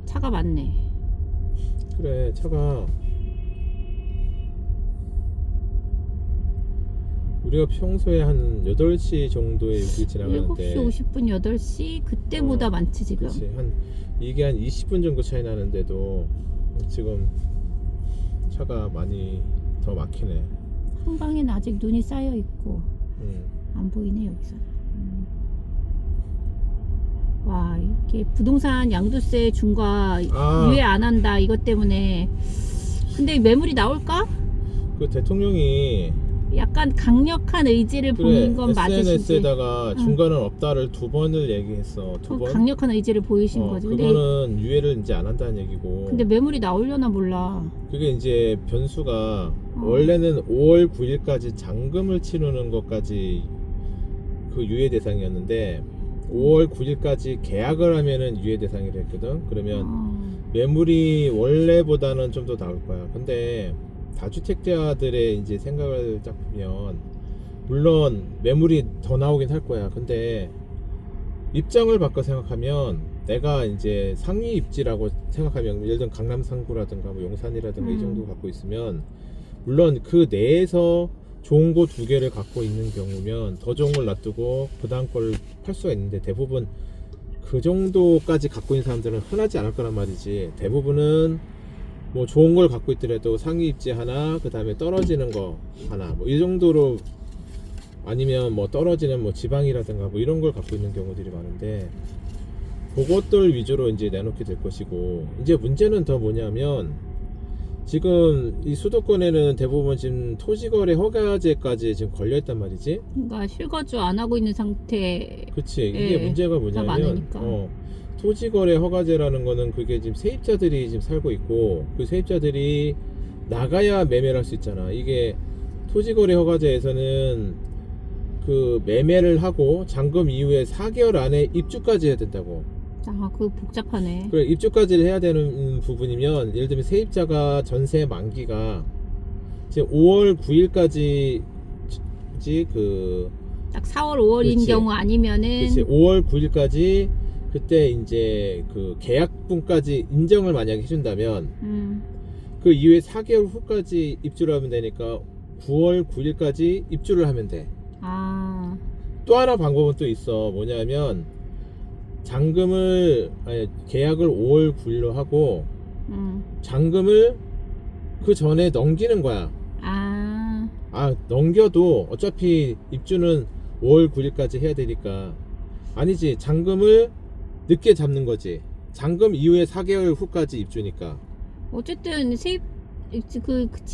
차가 많네. 그래, 차가 우리가 평소에 한 8시 정도에 여기 7시 지나가는데 50분 8시 그때보다 많지 지금. 그렇지. 이게 한 20분 정도 차이 나는데도 지금 차가 많이 더 막히네. 한강에는 아직 눈이 쌓여 있고 음. 안 보이네 여기서. 와, 이게 부동산 양도세 중과 유예 안 한다 이것 때문에. 근데 매물이 나올까? 그 대통령이 약간 강력한 의지를 보인 건 맞으신지. SNS에다가 중과는 없다를 2번을 얘기했어. 2번. 강력한 의지를 보이신 거지. 근데 그거는 유예를 이제 안 한다는 얘기고. 근데 매물이 나오려나 몰라. 그게 이제 변수가 원래는 5월 9일까지 잔금을 치르는 것까지 그 유예 대상이었는데 5월 9일까지 계약을 하면은 유예 대상이라 했거든. 그러면 매물이 원래보다는 좀 더 나올 거야. 근데 다주택자들의 이제 생각을 딱 보면 물론 매물이 더 나오긴 할 거야. 근데 입장을 바꿔 생각하면 내가 이제 상위 입지라고 생각하면 예를 들면 강남 상구라든가 뭐 용산이라든가 이 정도 갖고 있으면 물론 그 내에서 좋은 곳 2개를 갖고 있는 경우면 더 좋은 걸 놔두고 그 다음 걸 팔 수가 있는데 대부분 그 정도까지 갖고 있는 사람들은 흔하지 않을 거란 말이지. 대부분은 뭐 좋은 걸 갖고 있더라도 상위 입지 하나, 그 다음에 떨어지는 거 하나, 뭐 이 정도로, 아니면 뭐 떨어지는 뭐 지방이라든가 뭐 이런 걸 갖고 있는 경우들이 많은데 그것들 위주로 이제 내놓게 될 것이고, 이제 문제는 더 뭐냐면 지금 이 수도권에는 대부분 지금 토지거래 허가제까지 지금 걸려있단 말이지. 그러니까 실거주 안 하고 있는 상태. 그치. 이게 문제가 뭐냐면 토지거래 허가제라는 거는 그게 지금 세입자들이 지금 살고 있고 그 세입자들이 나가야 매매를 할 수 있잖아. 이게 토지거래 허가제에서는 그 매매를 하고 잔금 이후에 4개월 안에 입주까지 해야 된다고. 아, 그거 복잡하네. 그래, 입주까지를 해야 되는 부분이면 예를 들면 세입자가 전세 만기가 지금 5월 9일까지 딱 4월 5월인 그렇지. 경우 아니면은 그치, 5월 9일까지 그때 이제 그 계약분까지 인정을 만약에 해준다면 그 이후에 4개월 후까지 입주를 하면 되니까 9월 9일까지 입주를 하면 돼. 또 하나 방법은 또 있어. 뭐냐면 계약을 5월 9일로 하고 잔금을 그 전에 넘기는 거야. 넘겨도 어차피 입주는 5월 9일까지 해야 되니까. 아니지, 잔금을 늦게 잡는 거지. 잔금 이후에 4개월 후까지 입주니까. 어쨌든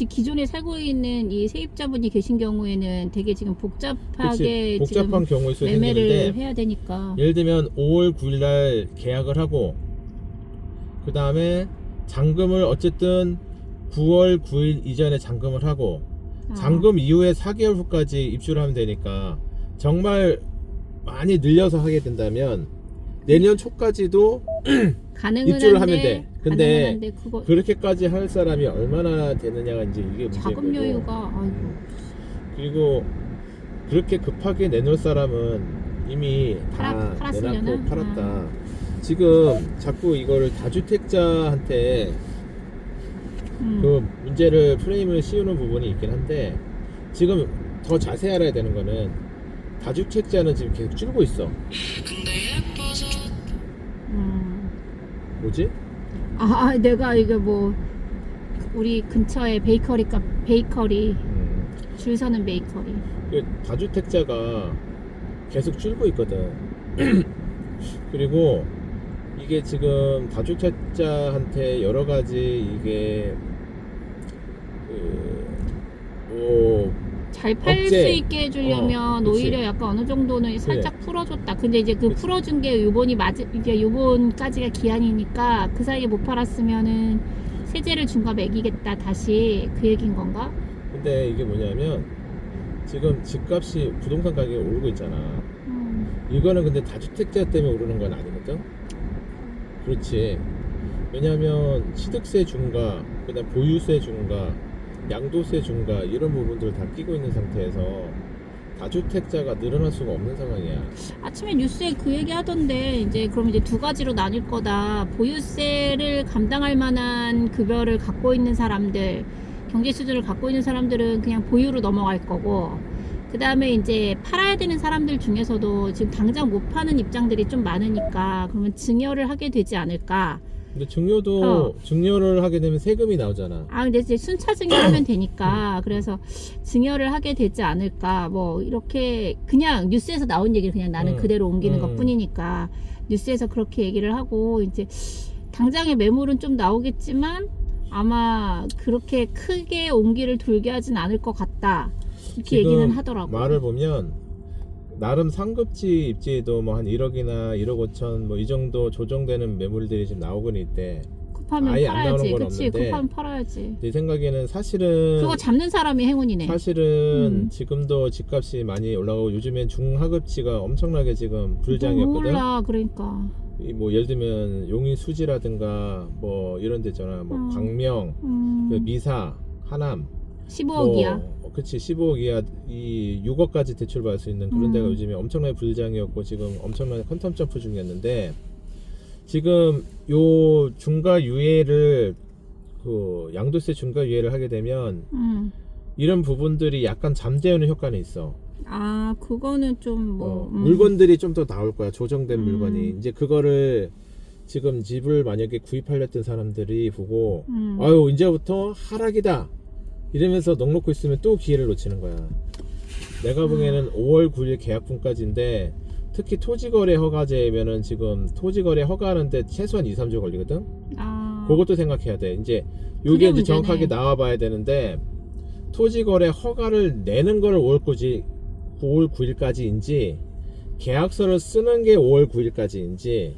기존에 살고 있는 이 세입자분이 계신 경우에는 되게 지금 복잡하게 복잡한 경우일 수 매매를 있는데 해야 되니까. 예를 들면 5월 9일날 계약을 하고 그 다음에 잔금을 어쨌든 9월 9일 이전에 잔금을 하고 잔금 이후에 4개월 후까지 입주를 하면 되니까 정말 많이 늘려서 하게 된다면 내년 초까지도 입주를 하면 돼. 근데 그렇게까지 할 사람이 얼마나 되느냐가 이제 이게 문제고. 자금 여유가 그리고 그렇게 급하게 내놓을 사람은 이미 다 내놓고 팔았다. 지금 자꾸 이거를 다주택자한테 그 문제를 프레임을 씌우는 부분이 있긴 한데 지금 더 자세히 알아야 되는 거는 다주택자는 지금 계속 줄고 있어. 뭐지? 내가 이게 뭐 우리 근처에 베이커리 줄 서는 베이커리. 다주택자가 계속 줄고 있거든. 그리고 이게 지금 다주택자한테 여러 가지 이게 잘 팔 수 있게 해주려면 오히려 약간 어느 정도는 살짝 풀어줬다. 근데 이제 그 풀어준 게 이제 요번까지가 기한이니까 그 사이에 못 팔았으면은 세제를 중과 매기겠다 다시 그 얘기인 건가? 근데 이게 뭐냐면 지금 집값이 부동산 가격이 오르고 있잖아. 이거는 근데 다주택자 때문에 오르는 건 아니거든. 그렇지. 왜냐하면 취득세 중과 그다음 보유세 중과 양도세 중과 이런 부분들을 다 끼고 있는 상태에서 다주택자가 늘어날 수가 없는 상황이야. 아침에 뉴스에 그 얘기 하던데 이제 그럼 이제 두 가지로 나뉠 거다. 보유세를 감당할 만한 급여를 갖고 있는 사람들, 경제 수준을 갖고 있는 사람들은 그냥 보유로 넘어갈 거고, 그 다음에 이제 팔아야 되는 사람들 중에서도 지금 당장 못 파는 입장들이 좀 많으니까 그러면 증여를 하게 되지 않을까. 근데 증여도 증여를 하게 되면 세금이 나오잖아. 아, 근데 이제 순차 증여하면 되니까 그래서 증여를 하게 되지 않을까. 뭐 이렇게 그냥 뉴스에서 나온 얘기를 그냥 나는 그대로 옮기는 것뿐이니까 뉴스에서 그렇게 얘기를 하고, 이제 당장의 매물은 좀 나오겠지만 아마 그렇게 크게 옹기를 돌게 하진 않을 것 같다, 이렇게 얘기는 하더라고. 말을 보면 나름 상급지 입지에도 뭐 한 1억이나 1억 5천 뭐 이 정도 조정되는 매물들이 지금 나오고는 있대. 급하면 아예 안 나오는 팔아야지. 건 그치, 없는데 급하면 팔아야지. 내 생각에는 사실은 그거 잡는 사람이 행운이네. 사실은 지금도 집값이 많이 올라가고 요즘엔 중하급지가 엄청나게 지금 불장이었거든. 몰라, 그러니까. 이 뭐 예를 들면 용인 수지라든가 뭐 이런 데 있잖아. 뭐 광명, 그 미사, 하남 15억이야. 그치 15억 이하 이 6억까지 대출받을 수 있는 그런 데가 요즘에 엄청나게 불장이었고 지금 엄청나게 컨텀 점프 중이었는데, 지금 요 중과 유예를 그 양도세 중과 유예를 하게 되면 이런 부분들이 약간 잠재우는 효과는 있어. 아, 그거는 좀 뭐 물건들이 좀 더 나올 거야. 조정된 물건이. 이제 그거를 지금 집을 만약에 구입하려던 사람들이 보고 아유 이제부터 하락이다 이러면서 넋놓고 있으면 또 기회를 놓치는 거야. 내가 보기에는 5월 9일 계약분까지인데, 특히 토지거래 허가제면은 지금 토지거래 허가하는데 최소한 2, 3주 걸리거든. 그것도 생각해야 돼. 이제 요게 이제 정확하게 나와봐야 되는데, 토지거래 허가를 내는 걸 5월 9일까지인지 계약서를 쓰는 게 5월 9일까지인지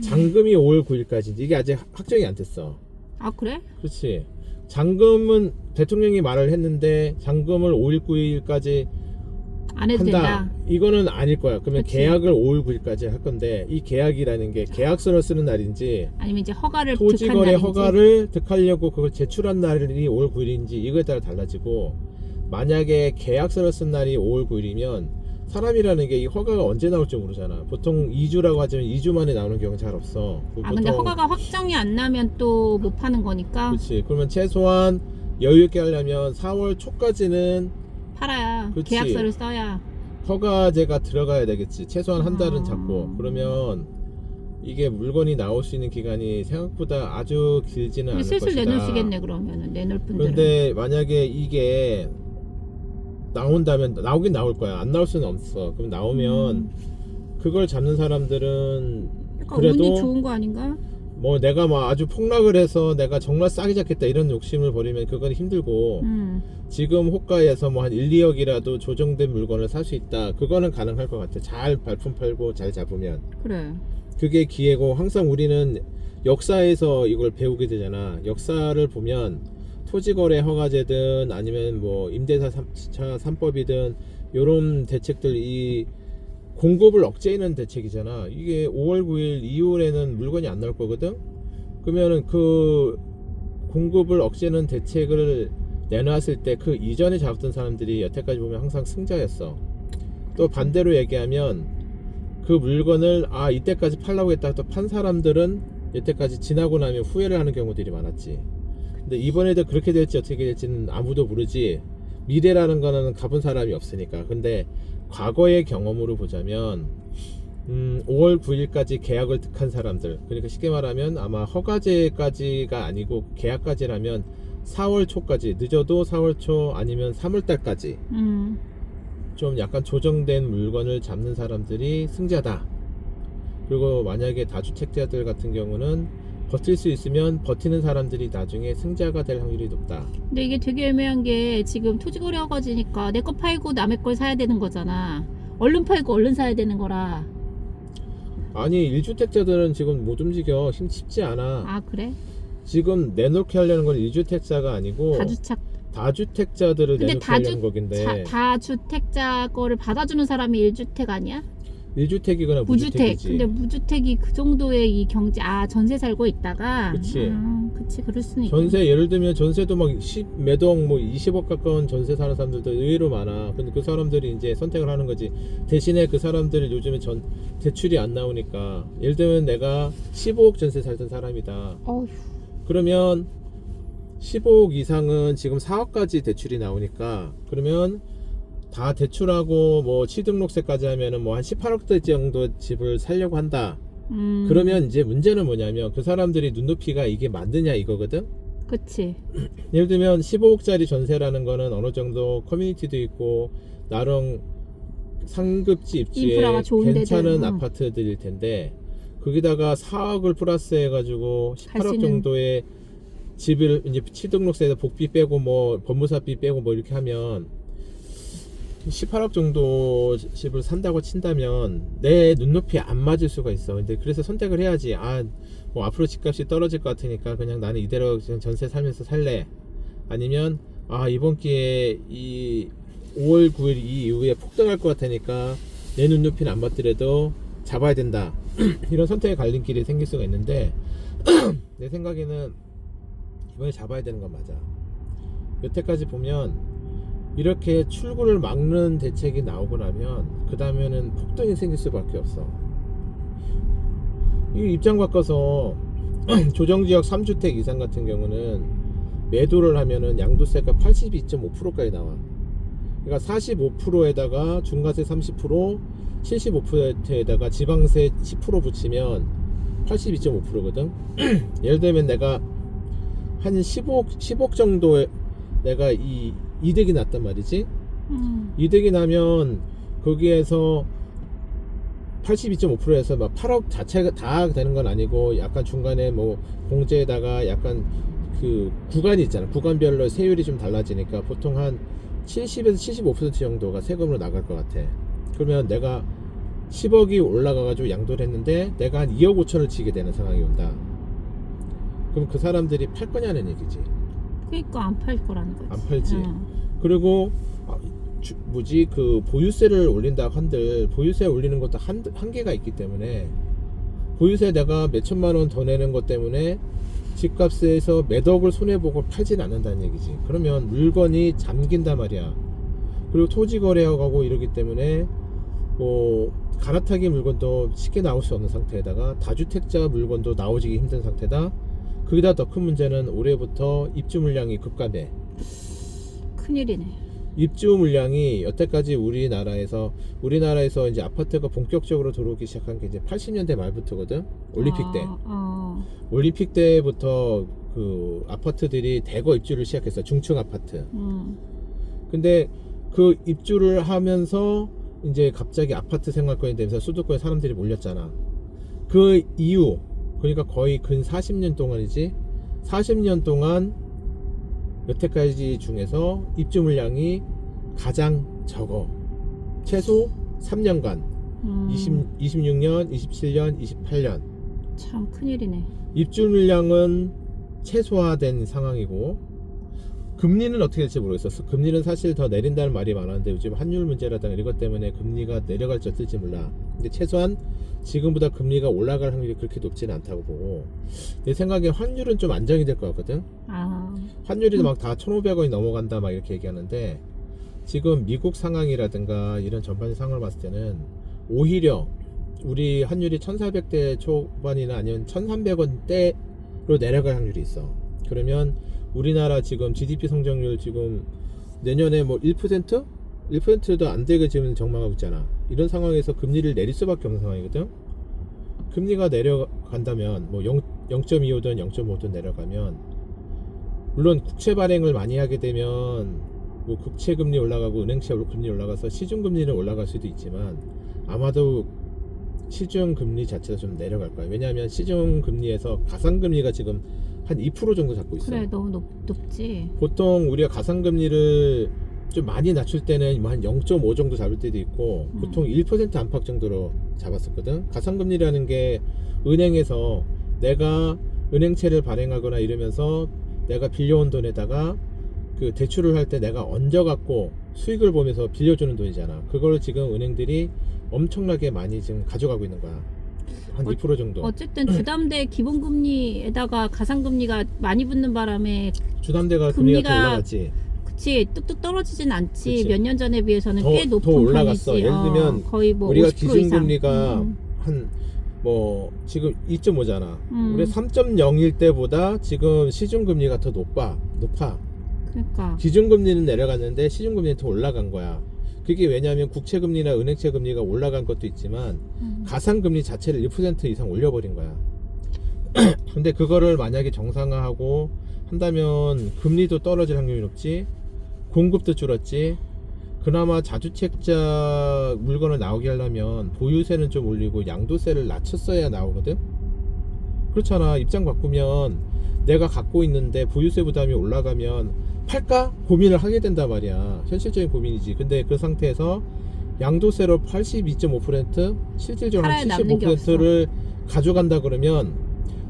잔금이 5월 9일까지인지 이게 아직 확정이 안 됐어. 아, 그래? 그렇지. 잔금은 대통령이 말을 했는데 잔금을 5일 9일까지 안 해도 한다. 된다. 이거는 아닐 거야. 그러면 그치. 계약을 5일 9일까지 할 건데, 이 계약이라는 게 계약서를 쓰는 날인지 아니면 이제 허가를 토지거래 득한 날인지. 허가를 득하려고 그걸 제출한 날이 5월 9일인지 이거에 따라 달라지고, 만약에 계약서를 쓴 날이 5월 9일이면 사람이라는 게 이 허가가 언제 나올지 모르잖아. 보통 2주라고 하지만 2주 만에 나오는 경우는 잘 없어. 아, 근데 허가가 확정이 안 나면 또 못 파는 거니까. 그렇지. 그러면 최소한 여유 있게 하려면 4월 초까지는 팔아야. 그치. 계약서를 써야. 허가제가 들어가야 되겠지. 최소한 한 달은 잡고. 그러면 이게 물건이 나올 수 있는 기간이 생각보다 아주 길지는 않을 슬슬 것이다. 내놓을 수겠네, 그러면은. 내놓을 분들은. 그런데 만약에 이게 나온다면, 나오긴 나올 거야. 안 나올 수는 없어. 그럼 나오면 그걸 잡는 사람들은 약간 그래도 운이 좋은 거 아닌가? 뭐 내가 막 아주 폭락을 해서 내가 정말 싸게 잡겠다 이런 욕심을 버리면 그건 힘들고, 지금 호가에서 뭐 한 1, 2억이라도 조정된 물건을 살 수 있다. 그거는 가능할 것 같아. 잘 발품 팔고 잘 잡으면. 그래. 그게 기회고, 항상 우리는 역사에서 이걸 배우게 되잖아. 역사를 보면 토지거래 허가제든 아니면 뭐 임대차 3법이든 요런 대책들, 이 공급을 억제하는 대책이잖아. 이게 5월 9일 이후에는 물건이 안 나올 거거든. 그러면은 그 공급을 억제하는 대책을 내놨을 때 그 이전에 잡았던 사람들이 여태까지 보면 항상 승자였어. 또 반대로 얘기하면 그 물건을 이때까지 팔라고 했다가 또 판 사람들은 여태까지 지나고 나면 후회를 하는 경우들이 많았지. 근데 이번에도 그렇게 될지 어떻게 될지는 아무도 모르지. 미래라는 거는 가본 사람이 없으니까. 근데 과거의 경험으로 보자면 5월 9일까지 계약을 득한 사람들, 그러니까 쉽게 말하면 아마 허가제까지가 아니고 계약까지라면 4월 초까지, 늦어도 4월 초 아니면 3월 달까지 좀 약간 조정된 물건을 잡는 사람들이 승자다. 그리고 만약에 다주택자들 같은 경우는 버틸 수 있으면 버티는 사람들이 나중에 승자가 될 확률이 높다. 근데 이게 되게 애매한 게 지금 토지거래 허가지니까 내 거 팔고 남의 걸 사야 되는 거잖아. 얼른 팔고 얼른 사야 되는 거라. 아니 1주택자들은 지금 못 움직여. 쉽지 않아. 아, 그래? 지금 내놓게 하려는 건 1주택자가 아니고 다주택자들을 근데 내놓게 하려는 거긴데. 다주택자 거를 받아주는 사람이 1주택 아니야? 1주택이거나 무주택. 무주택이지. 근데 무주택이 그 정도의 이 경제, 전세 살고 있다가. 그치. 그치, 그럴 수는 있겠네. 전세 예를 들면 전세도 막 매덕 뭐 20억 가까운 전세 사는 사람들도 의외로 많아. 근데 그 사람들이 이제 선택을 하는 거지. 대신에 그 사람들이 요즘에 대출이 안 나오니까, 예를 들면 내가 15억 전세 살던 사람이다. 어휴. 그러면 15억 이상은 지금 4억까지 대출이 나오니까, 그러면 다 대출하고 뭐 취등록세까지 하면은 뭐 한 18억대 정도 집을 살려고 한다. 그러면 이제 문제는 뭐냐면 그 사람들이 눈높이가 이게 맞느냐 이거거든. 그치. 예를 들면 15억짜리 전세라는 거는 어느 정도 커뮤니티도 있고 나름 상급지 입지에 인프라가 좋은 괜찮은 데들, 아파트들일 텐데, 거기다가 4억을 플러스 해가지고 갈 수 18억 있는- 정도의 집을 이제 취등록세에서 복비 빼고 뭐 법무사비 빼고 뭐 이렇게 하면 18억 정도 집을 산다고 친다면 내 눈높이에 안 맞을 수가 있어. 근데 그래서 선택을 해야지. 뭐 앞으로 집값이 떨어질 것 같으니까 그냥 나는 이대로 그냥 전세 살면서 살래. 아니면 이번 기회에 이 5월 9일 이후에 폭등할 것 같으니까 내 눈높이는 안 맞더라도 잡아야 된다. 이런 선택의 갈림길이 생길 수가 있는데 내 생각에는 이번에 잡아야 되는 건 맞아. 여태까지 보면 이렇게 출구를 막는 대책이 나오고 나면 그 다음에는 폭등이 생길 수밖에 없어. 이 입장 바꿔서 조정지역 3주택 이상 같은 경우는 매도를 하면은 양도세가 82.5%까지 나와. 그러니까 45%에다가 중과세 30%, 75%에다가 지방세 10% 붙이면 82.5%거든. 예를 들면 내가 한 10억 정도에 내가 이 이득이 났단 말이지. 이득이 나면 거기에서 82.5%에서 막 8억 자체가 다 되는 건 아니고 약간 중간에 뭐 공제에다가 약간 그 구간이 있잖아. 구간별로 세율이 좀 달라지니까 보통 한 70에서 75% 정도가 세금으로 나갈 것 같아. 그러면 내가 10억이 올라가가지고 양도를 했는데 내가 한 2억 5천을 지게 되는 상황이 온다. 그럼 그 사람들이 팔 거냐는 얘기지. 그러니까 안 팔 거라는 거지. 안 팔지. 그리고 그 보유세를 올린다 한들 보유세 올리는 것도 한계가 있기 때문에, 보유세 내가 몇 천만 원 더 내는 것 때문에 집값에서 몇 억을 손해보고 팔진 않는다는 얘기지. 그러면 물건이 잠긴단 말이야. 그리고 토지 거래하고 이러기 때문에 뭐 갈아타기 물건도 쉽게 나올 수 없는 상태에다가 다주택자 물건도 나오기 힘든 상태다. 거기다 더 큰 문제는 올해부터 입주 물량이 급감해. 큰일이네. 입주 물량이 여태까지 우리나라에서 이제 아파트가 본격적으로 들어오기 시작한 게 이제 80년대 말부터거든. 올림픽 때. 올림픽 때부터 그 아파트들이 대거 입주를 시작했어. 중층 아파트. 근데 그 입주를 하면서 이제 갑자기 아파트 생활권이 되면서 수도권에 사람들이 몰렸잖아. 그 이후, 그러니까 거의 근 40년 동안이지. 40년 동안 여태까지 중에서 입주 물량이 가장 적어. 최소 3년간 26년, 27년, 28년 참 큰일이네. 입주 물량은 최소화된 상황이고, 금리는 어떻게 될지 모르겠어. 금리는 사실 더 내린다는 말이 많았는데 요즘 환율 문제라든가 이것 때문에 금리가 내려갈지 어떨지 몰라. 근데 최소한 지금보다 금리가 올라갈 확률이 그렇게 높지는 않다고 보고, 내 생각에 환율은 좀 안정이 될 것 같거든. 환율이 막 다 1,500원이 넘어간다 막 이렇게 얘기하는데, 지금 미국 상황이라든가 이런 전반적인 상황을 봤을 때는 오히려 우리 환율이 1,400대 초반이나 아니면 1,300원대로 내려갈 확률이 있어. 그러면 우리나라 지금 GDP 성장률 지금 내년에 뭐 1%? 1%도 안 되게 지금 전망하고 있잖아. 이런 상황에서 금리를 내릴 수밖에 없는 상황이거든. 금리가 내려간다면 뭐 0.25든 0.5든 내려가면, 물론 국채 발행을 많이 하게 되면 뭐 국채 금리 올라가고 은행채 금리 올라가서 시중 금리는 올라갈 수도 있지만 아마도 시중 금리 자체가 좀 내려갈 거야. 왜냐하면 시중 금리에서 가상 금리가 지금 한 2% 정도 잡고 있어. 그래, 너무 높지. 보통 우리가 가상 금리를 좀 많이 낮출 때는 한 0.5 정도 잡을 때도 있고, 보통 1% 안팎 정도로 잡았었거든. 가상 금리라는 게 은행에서 내가 은행채를 발행하거나 이러면서 내가 빌려온 돈에다가 그 대출을 할 때 내가 얹어갖고 수익을 보면서 빌려주는 돈이잖아. 그걸 지금 은행들이 엄청나게 많이 지금 가져가고 있는 거야. 한 2% 정도. 어쨌든 주담대 기본금리에다가 가상금리가 많이 붙는 바람에 주담대가 금리가 더 금리가 올라갔지. 그치 뚝뚝 떨어지진 않지. 그치. 몇 년 전에 비해서는 더- 꽤 높은 더 올라갔어. 편이지. 예를 들면 거의 뭐 우리가 50% 기준금리가 이상. 한 뭐 지금 2.5잖아. 음. 우리 3.0일 때보다 지금 시중금리가 더 높아. 그러니까 기준금리는 내려갔는데 시중금리는 더 올라간 거야. 그게 왜냐하면 국채금리나 은행채 금리가 올라간 것도 있지만 가상금리 자체를 1% 이상 올려버린 거야. 근데 그거를 만약에 정상화하고 한다면 금리도 떨어질 확률이 높지, 공급도 줄었지. 그나마 자주택자 물건을 나오게 하려면 보유세는 좀 올리고 양도세를 낮췄어야 나오거든. 그렇잖아. 입장 바꾸면 내가 갖고 있는데 보유세 부담이 올라가면 팔까? 고민을 하게 된단 말이야. 현실적인 고민이지. 근데 그 상태에서 양도세로 82.5%, 실질적으로 한 팔아야 남는 게 75%를 가져간다 그러면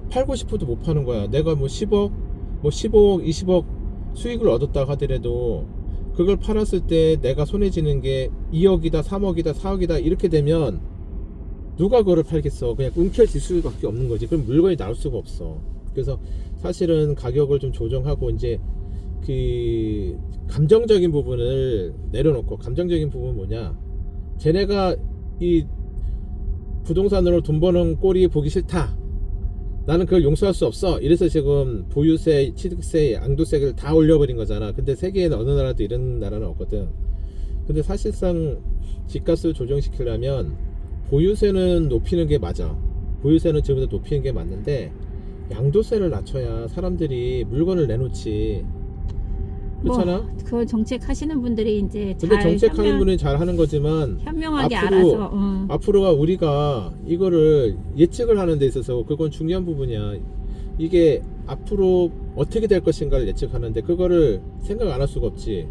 팔고 싶어도 못 파는 거야. 내가 뭐 10억, 뭐 15억, 20억 수익을 얻었다 하더라도 그걸 팔았을 때 내가 손해지는 게 2억이다, 3억이다, 4억이다 이렇게 되면 누가 그거를 팔겠어. 그냥 움켜쥘 수밖에 없는 거지. 그럼 물건이 나올 수가 없어. 그래서 사실은 가격을 좀 조정하고 이제 그 감정적인 부분을 내려놓고, 감정적인 부분은 뭐냐, 쟤네가 이 부동산으로 돈 버는 꼴이 보기 싫다, 나는 그걸 용서할 수 없어, 이래서 지금 보유세, 취득세, 양도세를 다 올려버린 거잖아. 근데 세계에는 어느 나라도 이런 나라는 없거든. 근데 사실상 집값을 조정시키려면 보유세는 높이는 게 맞아. 보유세는 지금부터 높이는 게 맞는데 양도세를 낮춰야 사람들이 물건을 내놓지. 그렇잖아? 뭐, 그 정책 하시는 분들이 이제 근데 잘 정책하는 분이 잘 하는 거지만 현명하게 앞으로- 알아서 앞으로가 우리가 이거를 예측을 하는 데 있어서 그건 중요한 부분이야. 이게 앞으로 어떻게 될 것인가를 예측하는데 그거를 생각 안 할 수가 없지.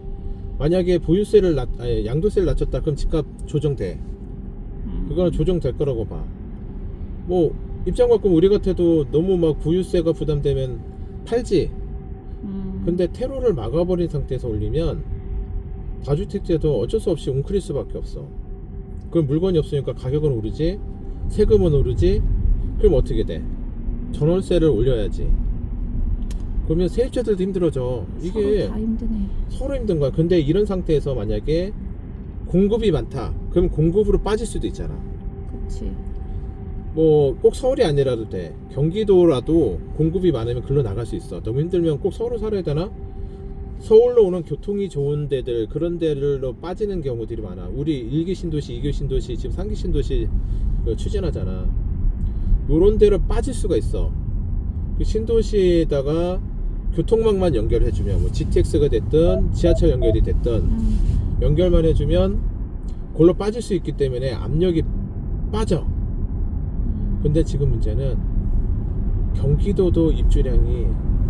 만약에 보유세를 아니, 양도세를 낮췄다 그럼 집값 조정돼. 그거는 조정될 거라고 봐. 뭐 입장 바꾸면 우리 같아도 너무 막 보유세가 부담되면 팔지. 근데 테러를 막아버린 상태에서 올리면 다주택자도 어쩔 수 없이 웅크릴 수밖에 없어. 그럼 물건이 없으니까 가격은 오르지, 세금은 오르지. 그럼 어떻게 돼? 전월세를 올려야지. 그러면 세입자들도 힘들어져. 이게 서로 다 힘드네. 서로 힘든 거야. 근데 이런 상태에서 만약에 공급이 많다, 그럼 공급으로 빠질 수도 있잖아. 그렇지. 뭐 꼭 서울이 아니라도 돼. 경기도라도 공급이 많으면 글로 나갈 수 있어. 너무 힘들면 꼭 서울로 살아야 되나? 서울로 오는 교통이 좋은 데들, 그런 데들로 빠지는 경우들이 많아. 우리 1기 신도시, 2기 신도시, 지금 3기 신도시 추진하잖아. 요런 데로 빠질 수가 있어. 그 신도시에다가 교통망만 연결해주면, 뭐 GTX가 됐든 지하철 연결이 됐든 연결만 해주면 골로 빠질 수 있기 때문에 압력이 빠져. 근데 지금 문제는 경기도도 입주량이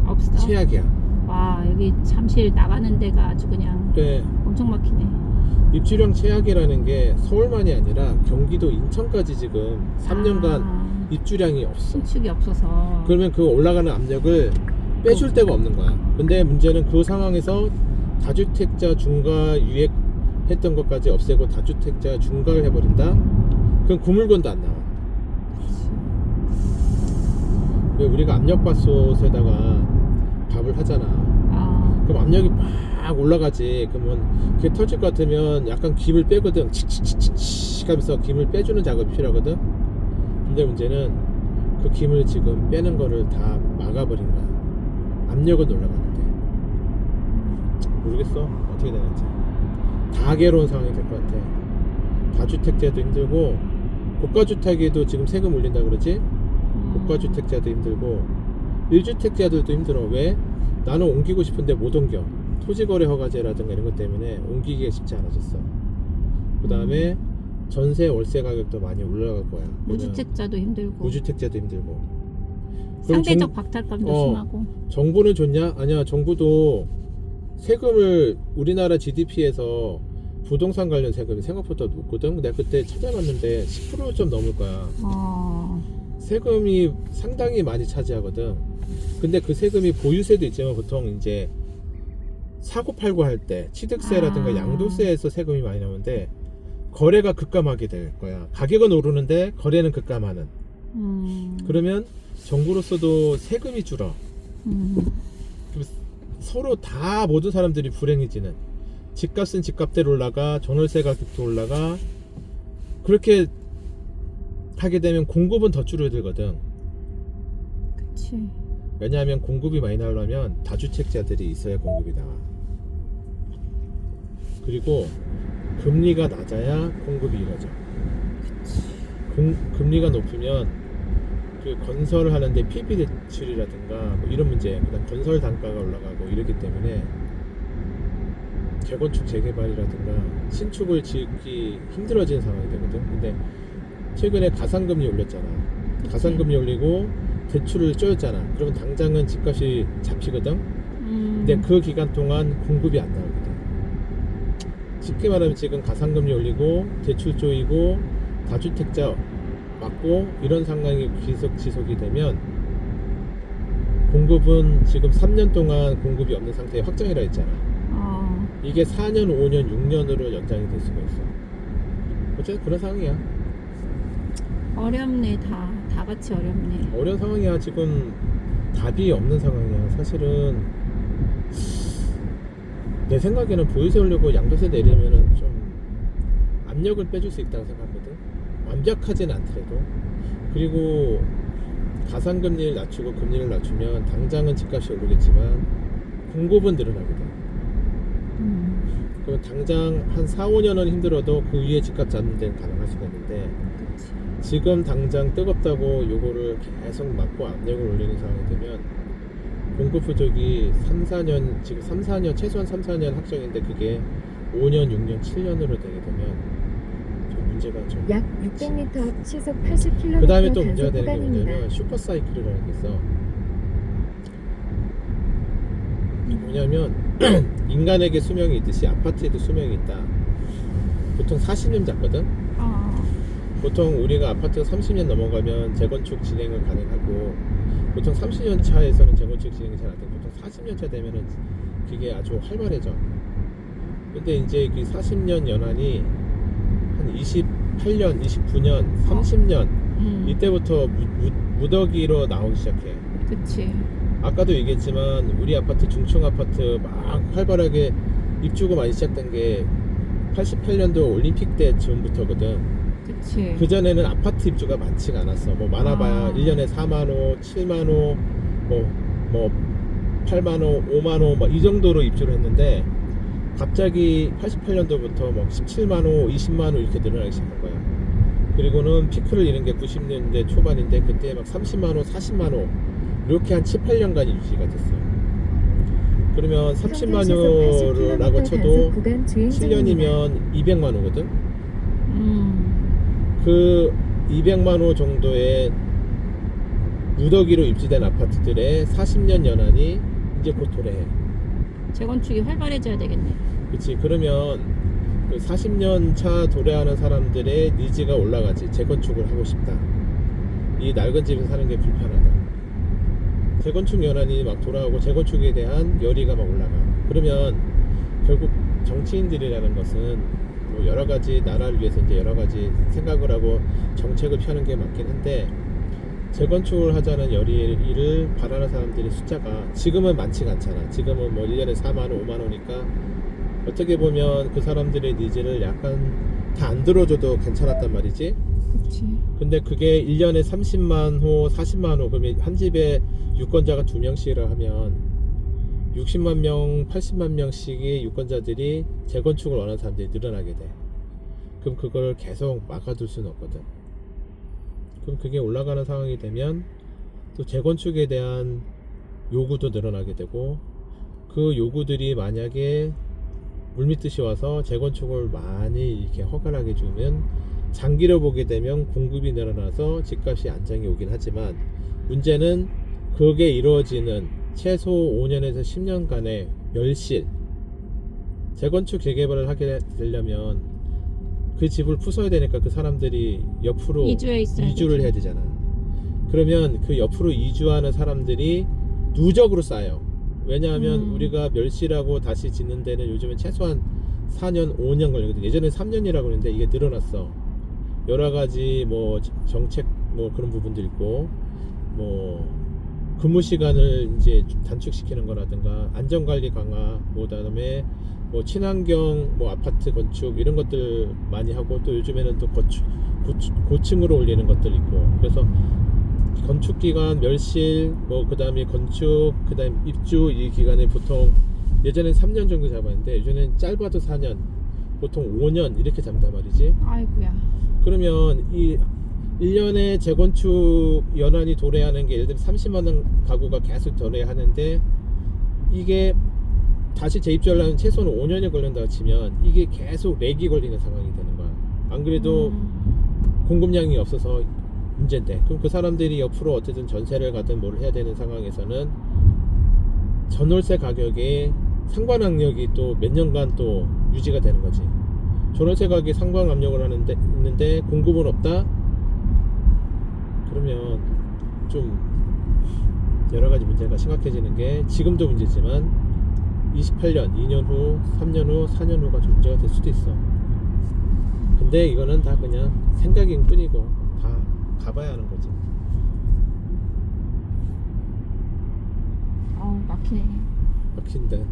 없어. 최악이야. 와, 여기 잠실 나가는 데가 아주 그냥 그래, 엄청 막히네. 입주량 최악이라는 게 서울만이 아니라 경기도 인천까지 지금 3년간 입주량이 없어. 신축이 없어서. 그러면 그 올라가는 압력을 빼줄 데가 없는 거야. 근데 문제는 그 상황에서 다주택자 중과 유예했던 것까지 없애고 다주택자 중과를 해버린다? 그럼 그 물건도 안 나와. 왜 우리가 압력밥솥에다가 밥을 하잖아. 그럼 압력이 막 올라가지. 그러면 그게 터질 것 같으면 약간 김을 빼거든. 칙칙칙칙 하면서 김을 빼주는 작업이 필요하거든. 근데 문제는 그 김을 지금 빼는 거를 다 막아버린 거야. 압력은 올라가는데 모르겠어 어떻게 되는지. 다 괴로운 상황이 될 것 같아. 다주택자도 힘들고 고가주택에도 지금 세금 올린다 그러지. 고가주택자도 힘들고 1주택자들도 힘들어. 왜? 나는 옮기고 싶은데 못 옮겨. 토지거래 허가제라든가 이런 것 때문에 옮기기가 쉽지 않아졌어. 그 다음에 전세 월세 가격도 많이 올라갈 거야. 무주택자도 힘들고. 무주택자도 힘들고. 그럼 상대적 박탈감도 심하고. 정부는 좋냐? 아니야. 정부도 세금을 우리나라 GDP에서 부동산 관련 세금이 생각보다 높거든. 내가 그때 찾아봤는데 10% 좀 넘을 거야. 세금이 상당히 많이 차지하거든. 근데 그 세금이 보유세도 있지만 보통 이제 사고 팔고 할 때 취득세라든가 아. 양도세에서 세금이 많이 나오는데 거래가 급감하게 될 거야. 가격은 오르는데 거래는 급감하는. 그러면 정부로서도 세금이 줄어. 서로 다 모든 사람들이 불행해지는. 집값은 집값대로 올라가, 전월세 가격도 올라가. 그렇게 하게 되면 공급은 더 줄어들거든. 그치. 왜냐하면 공급이 많이 나오려면 다주택자들이 있어야 공급이 나와. 그리고 금리가 낮아야 공급이 이루어져. 금리가 높으면 그 건설을 하는데 PB 대출이라든가 뭐 이런 문제, 그다음 건설 단가가 올라가고 이렇기 때문에 재건축 재개발이라든가 신축을 짓기 힘들어지는 상황이 되거든. 근데 최근에 가산금리 올렸잖아. 가산금리 올리고 대출을 쪼였잖아. 그러면 당장은 집값이 잡히거든. 근데 그 기간 동안 공급이 안 나오거든. 쉽게 말하면 지금 가산금리 올리고 대출 쪼이고 다주택자 맞고 이런 상황이 지속이 되면 공급은 지금 3년 동안 공급이 없는 상태에 확정이라 했잖아. 이게 4년, 5년, 6년으로 연장이 될 수가 있어. 어쨌든 그런 상황이야. 어렵네. 다 같이 어렵네. 어려운 상황이야. 지금 답이 없는 상황이야. 사실은 내 생각에는 보유세 올리고 양도세 내리면은 좀 압력을 빼줄 수 있다고 생각하거든. 완벽하진 않더라도. 그리고 가산금리를 낮추고 금리를 낮추면 당장은 집값이 오르겠지만 공급은 늘어나거든. 그럼 당장 한 4, 5년은 힘들어도 그 위에 집값 잡는 데는 가능할 수가 있는데 그치. 지금 당장 뜨겁다고 요거를 계속 막고 압력을 올리는 상황이 되면 공급 부족이 3, 4년, 지금 3, 4년, 최소한 3, 4년 확정인데 그게 5년, 6년, 7년으로 되게 되면 좀 문제가 좀. 약 600m 앞 시속 80km 그 다음에 또 문제가 단속 되는 게 구간입니다. 뭐냐면 슈퍼사이클이라는 게 있어. 뭐냐면 인간에게 수명이 있듯이 아파트에도 수명이 있다. 보통 40년 잡거든. 보통 우리가 아파트가 30년 넘어가면 재건축 진행을 가능하고 보통 30년 차에서는 재건축 진행이 잘 안 되고 보통 40년 차 되면은 그게 아주 활발해져. 근데 이제 그 40년 연한이 한 28년, 29년, 30년 이때부터 무더기로 나오기 시작해. 그치. 아까도 얘기했지만 우리 아파트 중층 아파트 막 활발하게 입주가 많이 시작된 게 88년도 올림픽 때 즈음부터거든. 그치. 그 전에는 아파트 입주가 많지가 않았어. 뭐 많아봐야 1년에 4만호, 7만호, 뭐 8만호, 5만호 막 이 정도로 입주를 했는데 갑자기 88년도부터 막 17만호, 20만호 이렇게 늘어나기 시작한 거야. 그리고는 피크를 이룬 게 90년대 초반인데 그때 막 30만호, 40만호 이렇게 한 7, 8년간 유지가 됐어. 그러면 30만호라고 쳐도 7년이면 200만호거든. 그 200만호 정도의 무더기로 입주된 아파트들의 40년 연한이 이제 곧 도래해. 재건축이 활발해져야 되겠네. 그치. 그러면 그 40년 차 도래하는 사람들의 니즈가 올라가지. 재건축을 하고 싶다. 이 낡은 집에서 사는 게 불편하다. 재건축 연한이 막 돌아오고 재건축에 대한 열의가 막 올라가. 그러면 결국 정치인들이라는 것은 뭐 여러 가지 나라를 위해서 이제 여러 가지 생각을 하고 정책을 펴는 게 맞긴 한데 재건축을 하자는 열의를 바라는 사람들의 숫자가 지금은 많지가 않잖아. 지금은 뭐 1년에 4만원, 5만원이니까 어떻게 보면 그 사람들의 니즈를 약간 다 안 들어줘도 괜찮았단 말이지. 그치. 근데 그게 1년에 30만 호, 40만 호, 그러면 한 집에 유권자가 2명씩이라 하면 60만 명, 80만 명씩의 유권자들이 재건축을 원하는 사람들이 늘어나게 돼. 그럼 그걸 계속 막아둘 수는 없거든. 그럼 그게 올라가는 상황이 되면 또 재건축에 대한 요구도 늘어나게 되고 그 요구들이 만약에 물밀듯이 와서 재건축을 많이 이렇게 허가하게 주면 장기로 보게 되면 공급이 늘어나서 집값이 안정이 오긴 하지만 문제는 그게 이루어지는 최소 5년에서 10년간의 멸실. 재건축 재개발을 하게 되려면 그 집을 부숴야 되니까 그 사람들이 옆으로 이주를 해야 되잖아. 그러면 그 옆으로 이주하는 사람들이 누적으로 쌓여. 왜냐하면 우리가 멸실하고 다시 짓는 데는 요즘은 최소한 4년, 5년 걸리거든. 예전에 3년이라고 그랬는데 이게 늘어났어. 여러 가지 뭐 정책 뭐 그런 부분도 있고 뭐 근무 시간을 이제 단축시키는 거라든가 안전관리 강화, 뭐 그다음에 뭐 친환경 뭐 아파트 건축 이런 것들 많이 하고 또 요즘에는 또 고층으로 올리는 것들 있고 그래서 건축 기간 멸실 뭐 그다음에 건축 그다음에 입주 이 기간에 보통 예전엔 3년 정도 잡았는데 요즘엔 짧아도 4년 보통 5년 이렇게 잡는단 말이지. 아이고야. 그러면 이 1년에 재건축 연한이 도래하는 게 예를 들면 30만 원 가구가 계속 도래하는데 이게 다시 재입주하려면 최소한 5년이 걸린다고 치면 이게 계속 렉이 걸리는 상황이 되는 거야. 안 그래도 공급량이 없어서 문제인데 그럼 그 사람들이 옆으로 어쨌든 전세를 가든 뭘 해야 되는 상황에서는 전월세 가격에 상관압력이 또 몇 년간 또 유지가 되는 거지. 전월세 가격에 상관압력을 하는데 있는데 공급은 없다? 그러면 좀 여러 가지 문제가 심각해지는 게 지금도 문제지만 28년, 2년 후, 3년 후, 4년 후가 좀 문제가 될 수도 있어. 근데 이거는 다 그냥 생각일 뿐이고 다 가봐야 하는 거지. 막히네. 막힌데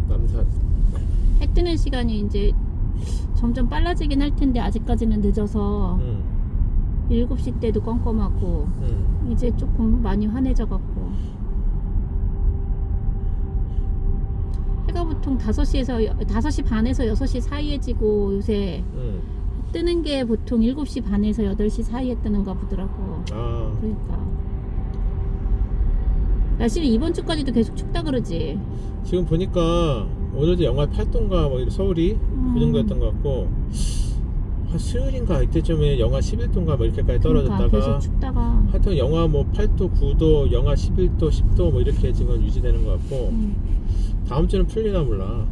남산 해 뜨는 시간이 이제 점점 빨라지긴 할 텐데 아직까지는 늦어서 7시 때도 껌껌하고 이제 조금 많이 환해져 갖고 해가 보통 5시 반에서 6시 사이에 지고 요새 뜨는 게 보통 7시 반에서 8시 사이에 뜨는가 보더라고. 그러니까 날씨는 이번 주까지도 계속 춥다 그러지. 지금 보니까 오늘도 영하 8도인가 뭐 서울이 그 정도였던 것 같고 한 수요일인가 이때쯤에 영하 11도인가 뭐 이렇게까지 떨어졌다가 그러니까 계속 춥다가 하여튼 영하 뭐 8도 9도 영하 11도 10도 뭐 이렇게 지금 유지되는 것 같고 다음 주는 풀리나 몰라.